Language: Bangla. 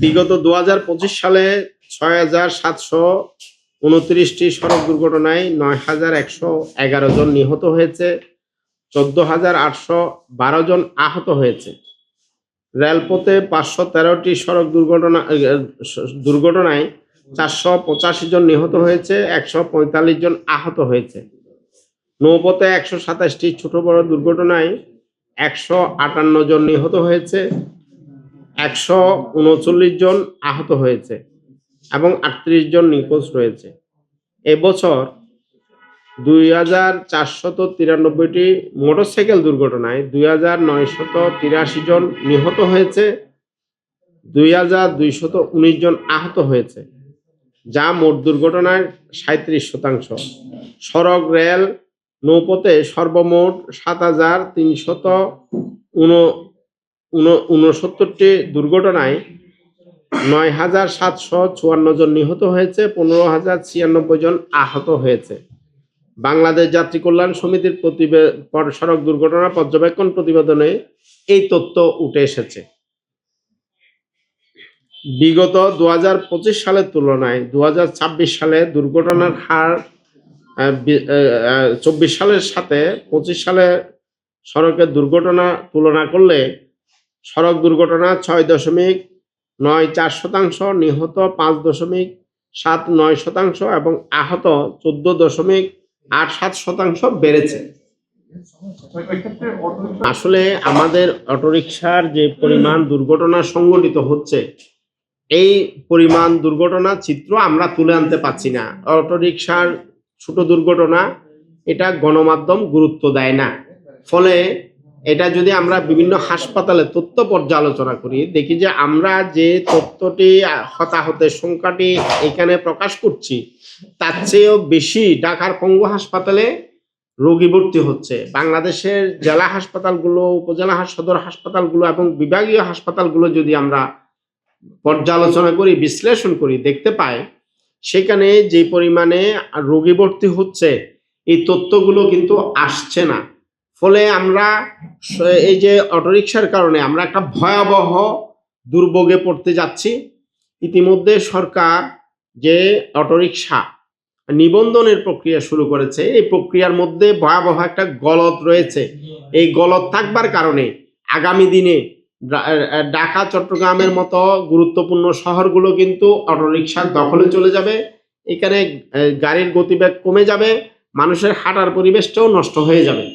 বিগত 2025 সালে 6,729টি সড়ক দুর্ঘটনায় 9,111 জন নিহত হয়েছে, 14,812 জন আহত হয়েছে। রেলপথে 513টি সড়ক দুর্ঘটনায় 485 জন নিহত হয়েছে, 145 জন আহত হয়েছে। নৌপথে 127টি ছোট বড় দুর্ঘটনায় 158 জন নিহত হয়েছে, 139 জন আহত হয়েছে এবং 38 জন নিখোঁজ রয়েছে। এবছর 2,493টি মোটরসাইকেল দুর্ঘটনায় 2,983 জন নিহত হয়েছে, 2,219 জন আহত হয়েছে, যা মোট দুর্ঘটনার 37%। সড়ক, রেল, নৌপথে সর্বমোট 7,369টি দুর্ঘটনায় 9,754 জন নিহত হয়েছে, 15,096 জন আহত হয়েছে। বাংলাদেশ যাত্রী কল্যাণ সমিতির সড়ক দুর্ঘটনা পর্যবেক্ষণ প্রতিবেদনে এই তথ্য উঠে এসেছে। বিগত 2025 সালের তুলনায় 2026 সালে দুর্ঘটনার হার 24 সালের সাথে 25 সালে সড়কের দুর্ঘটনা তুলনা করলে সড়ক দুর্ঘটনা 6.94%, নিহত 5.79% এবং আহত 14.87% বেড়েছে। আসলে আমাদের অটোরিকশার যে পরিমাণ দুর্ঘটনা সংঘটিত হচ্ছে, এই পরিমাণ দুর্ঘটনা চিত্র আমরা তুলে আনতে পারছি না। অটোরিকশার ছোট দুর্ঘটনা এটা গণমাধ্যম গুরুত্ব দেয় না। ফলে এটা যদি আমরা বিভিন্ন হাসপাতালে তথ্য পর্যালোচনা করি, দেখি যে আমরা যে তথ্যটি হতাহতের সংখ্যাটি এখানে প্রকাশ করছি, তার চেয়েও বেশি ঢাকার পঙ্গু হাসপাতালে রোগী ভর্তি হচ্ছে। বাংলাদেশের জেলা হাসপাতালগুলো, উপজেলা সদর হাসপাতালগুলো এবং বিভাগীয় হাসপাতালগুলো যদি আমরা পর্যালোচনা করি, বিশ্লেষণ করি, দেখতে পাই সেখানে যে পরিমাণে রোগী ভর্তি হচ্ছে, এই তথ্যগুলো কিন্তু আসছে না। ফলে আমরা এই যে অটোরিকশার কারণে আমরা একটা ভয়াবহ দুর্ভোগে পড়তে যাচ্ছি। ইতিমধ্যে সরকার যে অটোরিকশা নিবন্ধনের প্রক্রিয়া শুরু করেছে, এই প্রক্রিয়ার মধ্যে ভয়াবহ একটা গলদ রয়েছে। এই গলদ থাকবার কারণে আগামী দিনে ঢাকা, চট্টগ্রামের মতো গুরুত্বপূর্ণ শহরগুলো কিন্তু অটোরিকশার দখলে চলে যাবে। এখানে গাড়ির গতিবেগ কমে যাবে, মানুষের হাঁটার পরিবেশটাও নষ্ট হয়ে যাবে।